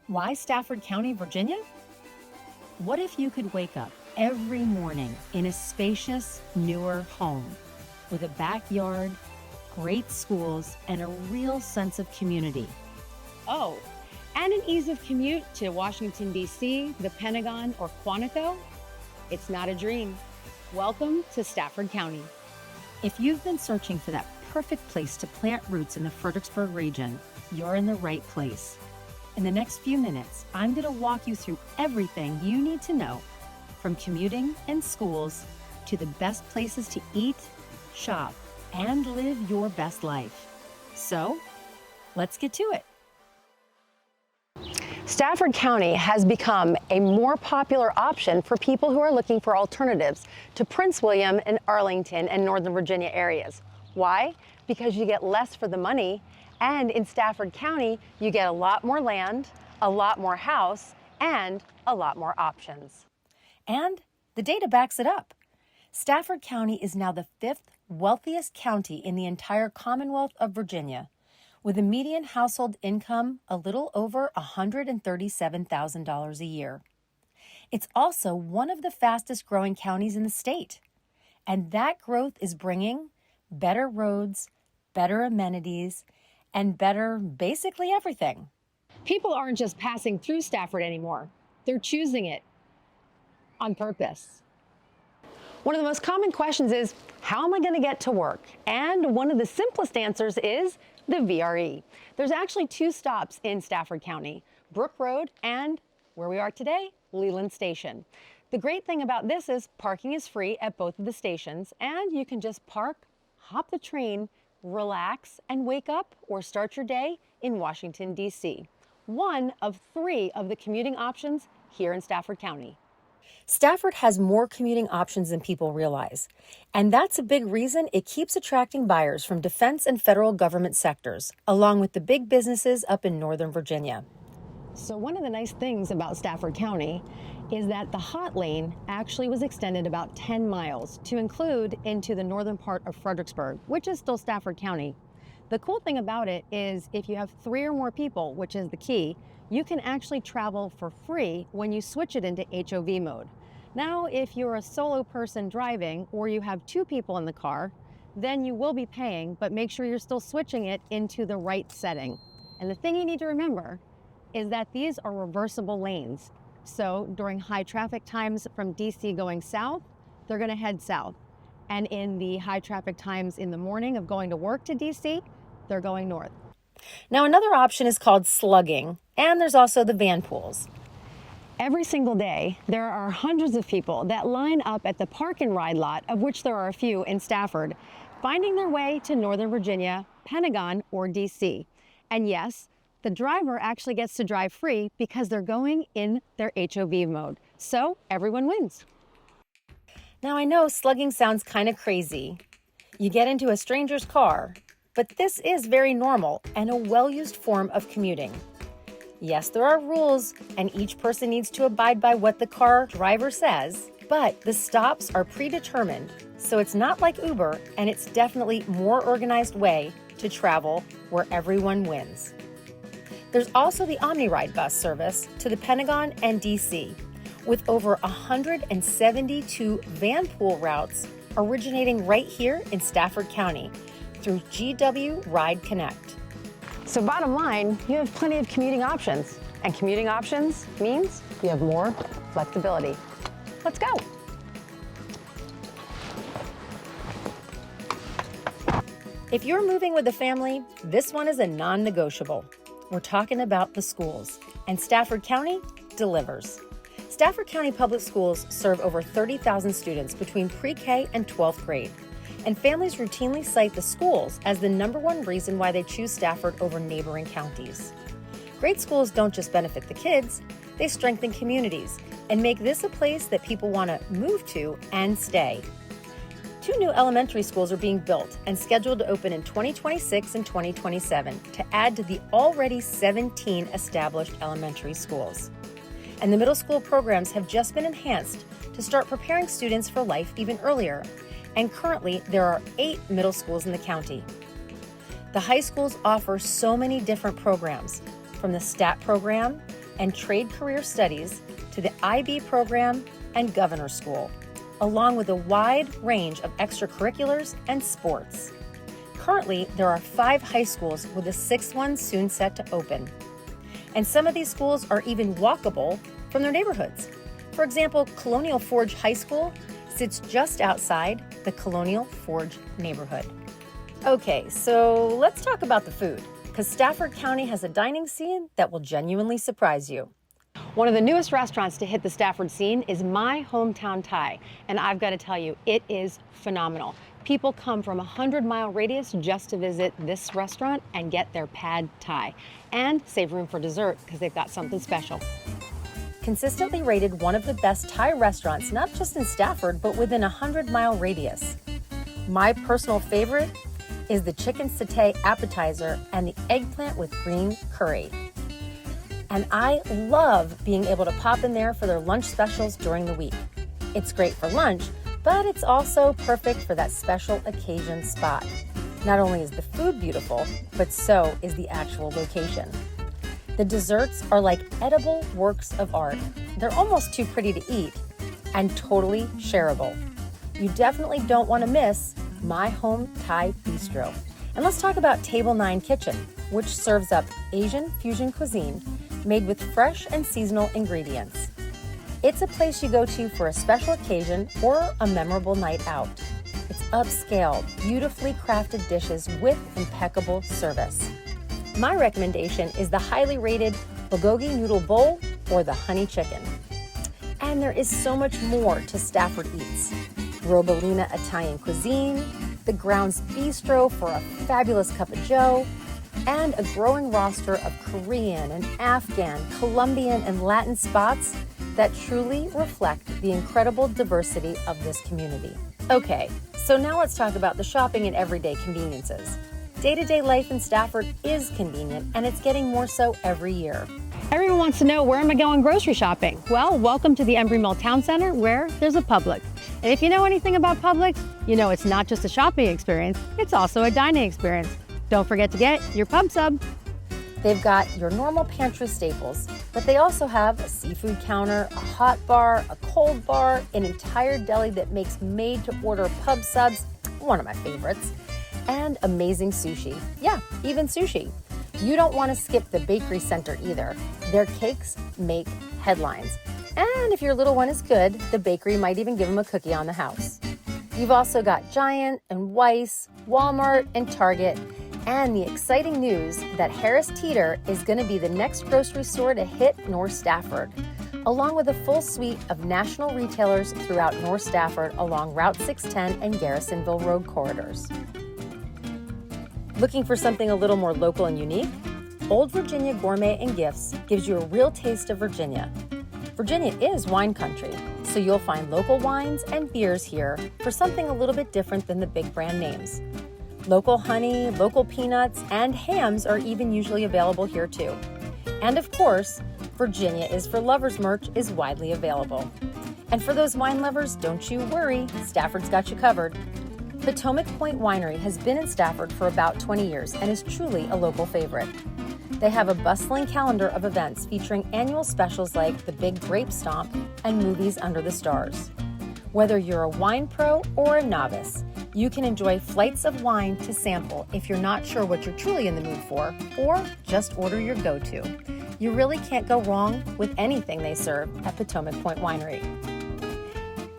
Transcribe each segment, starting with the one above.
Why Stafford County, Virginia? What if you could wake up every morning in a spacious, newer home with a backyard, great schools, and a real sense of community? Oh, and an ease of commute to Washington, D.C., the Pentagon, or Quantico? It's not a dream. Welcome to Stafford County. If you've been searching for that perfect place to plant roots in the Fredericksburg region, you're in the right place. In the next few minutes, I'm going to walk you through everything you need to know, from commuting and schools to the best places to eat, shop, and live your best life. So, let's get to it. Stafford County has become a more popular option for people who are looking for alternatives to Prince William and Arlington and Northern Virginia areas. Why? Because you get less for the money, and in Stafford County, you get a lot more land, a lot more house, and a lot more options. And the data backs it up. Stafford County is now the 5th wealthiest county in the entire Commonwealth of Virginia, with a median household income a little over $137,000 a year. It's also one of the fastest growing counties in the state. And that growth is bringing better roads, better amenities, and better basically everything. People aren't just passing through Stafford anymore. They're choosing it on purpose. One of the most common questions is, how am I going to get to work? And one of the simplest answers is the VRE. There's actually 2 stops in Stafford County, Brook Road and, where we are today, Leland Station. The great thing about this is parking is free at both of the stations, and you can just park, hop the train, relax, and wake up or start your day in Washington, D.C. One of 3 of the commuting options here in Stafford County. Stafford has more commuting options than people realize, and that's a big reason it keeps attracting buyers from defense and federal government sectors, along with the big businesses up in Northern Virginia. So one of the nice things about Stafford County is that the hot lane actually was extended about 10 miles to include into the northern part of Fredericksburg, which is still Stafford County. The cool thing about it is if you have 3 or more people, which is the key, you can actually travel for free when you switch it into HOV mode. Now, if you're a solo person driving or you have 2 people in the car, then you will be paying, but make sure you're still switching it into the right setting. And the thing you need to remember is that these are reversible lanes. So during high traffic times from DC going south, they're going to head south. And in the high traffic times in the morning of going to work to DC, they're going north. Now, another option is called slugging, and there's also the van pools. Every single day, there are hundreds of people that line up at the park and ride lot, of which there are a few in Stafford, finding their way to Northern Virginia, Pentagon, or DC. And yes, the driver actually gets to drive free because they're going in their HOV mode. So everyone wins. Now, I know slugging sounds kind of crazy. You get into a stranger's car, but this is very normal and a well-used form of commuting. Yes, there are rules, and each person needs to abide by what the car driver says, but the stops are predetermined, so it's not like Uber, and it's definitely a more organized way to travel where everyone wins. There's also the OmniRide bus service to the Pentagon and DC, with over 172 van pool routes originating right here in Stafford County through GW Ride Connect. So bottom line, you have plenty of commuting options. And commuting options means you have more flexibility. Let's go. If you're moving with a family, this one is a non-negotiable. We're talking about the schools, and Stafford County delivers. Stafford County Public Schools serve over 30,000 students between pre-K and 12th grade, and families routinely cite the schools as the #1 reason why they choose Stafford over neighboring counties. Great schools don't just benefit the kids, they strengthen communities and make this a place that people want to move to and stay. 2 new elementary schools are being built and scheduled to open in 2026 and 2027 to add to the already 17 established elementary schools. And the middle school programs have just been enhanced to start preparing students for life even earlier. And currently, there are 8 middle schools in the county. The high schools offer so many different programs, from the STAT program and trade career studies to the IB program and governor school, along with a wide range of extracurriculars and sports. Currently, there are 5 high schools with a 6th one soon set to open. And some of these schools are even walkable from their neighborhoods. For example, Colonial Forge High School sits just outside the Colonial Forge neighborhood. Okay, so let's talk about the food, because Stafford County has a dining scene that will genuinely surprise you. One of the newest restaurants to hit the Stafford scene is My Hometown Thai, and I've got to tell you, it is phenomenal. People come from a 100-mile radius just to visit this restaurant and get their pad Thai, and save room for dessert because they've got something special. Consistently rated one of the best Thai restaurants, not just in Stafford, but within a 100-mile radius. My personal favorite is the chicken satay appetizer and the eggplant with green curry. And I love being able to pop in there for their lunch specials during the week. It's great for lunch, but it's also perfect for that special occasion spot. Not only is the food beautiful, but so is the actual location. The desserts are like edible works of art. They're almost too pretty to eat and totally shareable. You definitely don't want to miss My Home Thai Bistro. And let's talk about Table 9 Kitchen, which serves up Asian fusion cuisine made with fresh and seasonal ingredients. It's a place you go to for a special occasion or a memorable night out. It's upscale, beautifully crafted dishes with impeccable service. My recommendation is the highly rated bulgogi noodle bowl or the honey chicken. And there is so much more to Stafford Eats. Robolina Italian cuisine, the Grounds Bistro for a fabulous cup of joe, and a growing roster of Korean and Afghan, Colombian, and Latin spots that truly reflect the incredible diversity of this community. Okay, so now let's talk about the shopping and everyday conveniences. Day-to-day life in Stafford is convenient, and it's getting more so every year. Everyone wants to know, where am I going grocery shopping? Well, welcome to the Embry Mill Town Center, where there's a Publix. And if you know anything about Publix, you know it's not just a shopping experience, it's also a dining experience. Don't forget to get your pub sub. They've got your normal pantry staples, but they also have a seafood counter, a hot bar, a cold bar, an entire deli that makes made-to-order pub subs, one of my favorites, and amazing sushi. Yeah, even sushi. You don't want to skip the bakery center either. Their cakes make headlines. And if your little one is good, the bakery might even give them a cookie on the house. You've also got Giant and Weiss, Walmart and Target, and the exciting news that Harris Teeter is going to be the next grocery store to hit North Stafford, along with a full suite of national retailers throughout North Stafford along Route 610 and Garrisonville Road corridors. Looking for something a little more local and unique? Old Virginia Gourmet and Gifts gives you a real taste of Virginia. Virginia is wine country, so you'll find local wines and beers here for something a little bit different than the big brand names. Local honey, local peanuts, and hams are even usually available here too. And of course, Virginia is for Lovers merch is widely available. And for those wine lovers, don't you worry, Stafford's got you covered. Potomac Point Winery has been in Stafford for about 20 years and is truly a local favorite. They have a bustling calendar of events featuring annual specials like the Big Grape Stomp and Movies Under the Stars. Whether you're a wine pro or a novice, you can enjoy flights of wine to sample if you're not sure what you're truly in the mood for, or just order your go-to. You really can't go wrong with anything they serve at Potomac Point Winery.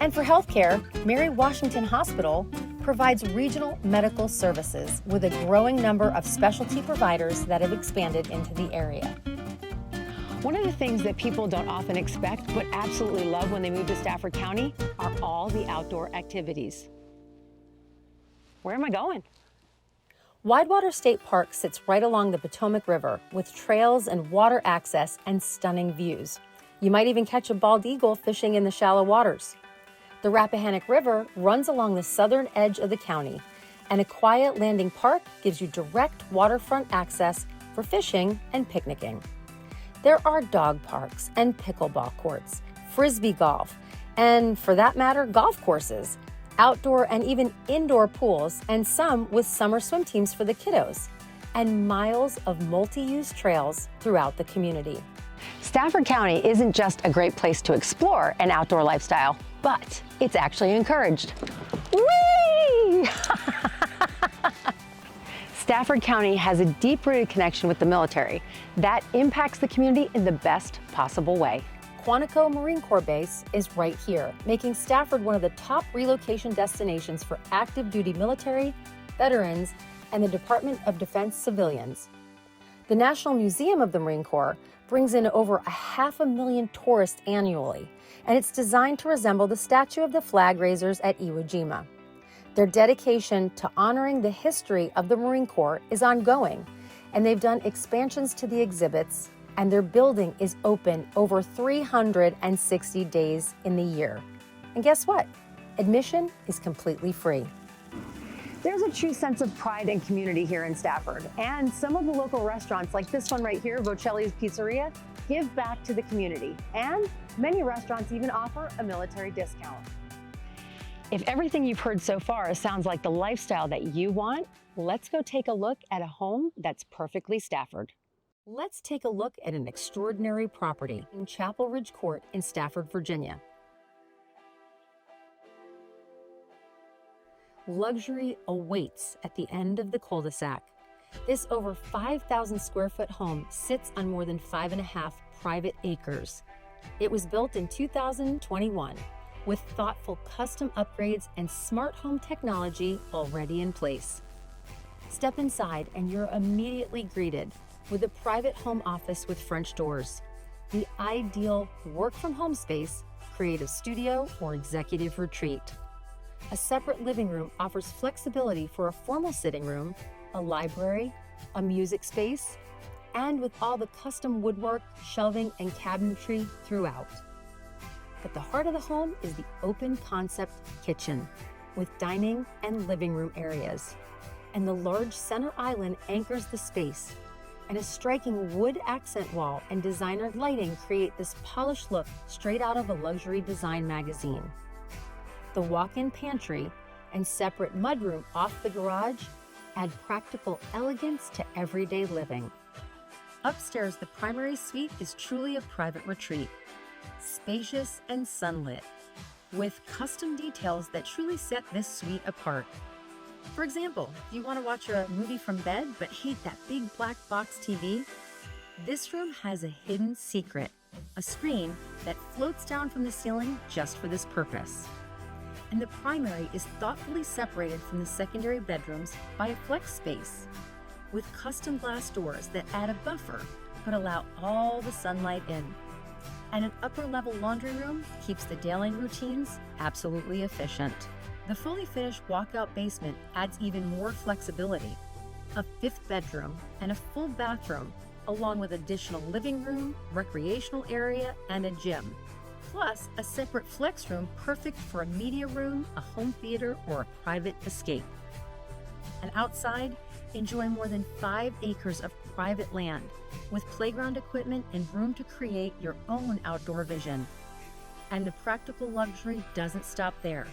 And for healthcare, Mary Washington Hospital provides regional medical services with a growing number of specialty providers that have expanded into the area. One of the things that people don't often expect but absolutely love when they move to Stafford County are all the outdoor activities. Where am I going? Widewater State Park sits right along the Potomac River with trails and water access and stunning views. You might even catch a bald eagle fishing in the shallow waters. The Rappahannock River runs along the southern edge of the county, and a quiet landing park gives you direct waterfront access for fishing and picnicking. There are dog parks and pickleball courts, frisbee golf, and for that matter, golf courses, outdoor and even indoor pools, and some with summer swim teams for the kiddos, and miles of multi-use trails throughout the community. Stafford County isn't just a great place to explore an outdoor lifestyle, but it's actually encouraged. Whee! Stafford County has a deep-rooted connection with the military that impacts the community in the best possible way. Quantico Marine Corps Base is right here, making Stafford one of the top relocation destinations for active duty military, veterans, and the Department of Defense civilians. The National Museum of the Marine Corps brings in over 500,000 tourists annually, and it's designed to resemble the statue of the flag raisers at Iwo Jima. Their dedication to honoring the history of the Marine Corps is ongoing, and they've done expansions to the exhibits, and their building is open over 360 days in the year. And guess what? Admission is completely free. There's a true sense of pride and community here in Stafford, and some of the local restaurants like this one right here, Vocelli's Pizzeria, give back to the community, and many restaurants even offer a military discount. If everything you've heard so far sounds like the lifestyle that you want, let's go take a look at a home that's perfectly Stafford. Let's take a look at an extraordinary property in Chapel Ridge Court in Stafford, Virginia. Luxury awaits at the end of the cul-de-sac. This over 5,000 square foot home sits on more than 5.5 private acres. It was built in 2021 with thoughtful custom upgrades and smart home technology already in place. Step inside and you're immediately greeted with a private home office with French doors, the ideal work from home space, creative studio, or executive retreat. A separate living room offers flexibility for a formal sitting room, a library, a music space, and with all the custom woodwork, shelving, and cabinetry throughout. But the heart of the home is the open concept kitchen with dining and living room areas. And the large center island anchors the space, and a striking wood accent wall and designer lighting create this polished look straight out of a luxury design magazine. The walk-in pantry and separate mudroom off the garage add practical elegance to everyday living. Upstairs, the primary suite is truly a private retreat, spacious and sunlit, with custom details that truly set this suite apart. For example, if you want to watch a movie from bed but hate that big black box TV, this room has a hidden secret, a screen that floats down from the ceiling just for this purpose. And the primary is thoughtfully separated from the secondary bedrooms by a flex space, with custom glass doors that add a buffer but allow all the sunlight in. And an upper-level laundry room keeps the daily routines absolutely efficient. The fully finished walkout basement adds even more flexibility, a 5th bedroom and a full bathroom, along with additional living room, recreational area, and a gym. Plus a separate flex room perfect for a media room, a home theater, or a private escape. And outside, enjoy more than 5 acres of private land with playground equipment and room to create your own outdoor vision. And the practical luxury doesn't stop there.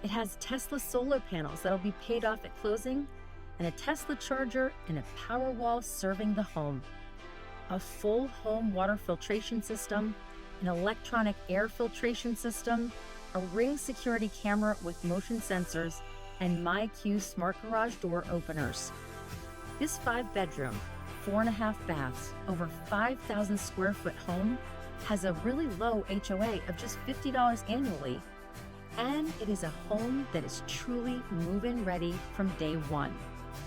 It has Tesla solar panels that'll be paid off at closing, and a Tesla charger and a power wall serving the home. A full home water filtration system, an electronic air filtration system, a Ring security camera with motion sensors, and MyQ smart garage door openers. This 5-bedroom, 4.5 baths, over 5,000 square foot home has a really low HOA of just $50 annually. And it is a home that is truly move-in ready from day one.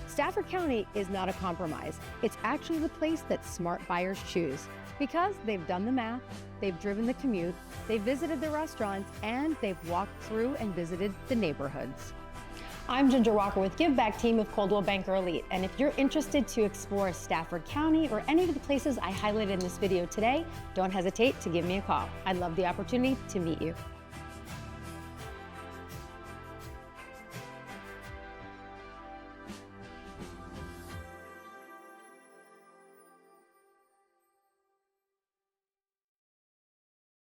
Stafford County is not a compromise. It's actually the place that smart buyers choose because they've done the math, they've driven the commute, they've visited the restaurants, and they've walked through and visited the neighborhoods. I'm Ginger Walker with Give Back Team of Coldwell Banker Elite, and if you're interested to explore Stafford County or any of the places I highlighted in this video today, don't hesitate to give me a call. I'd love the opportunity to meet you.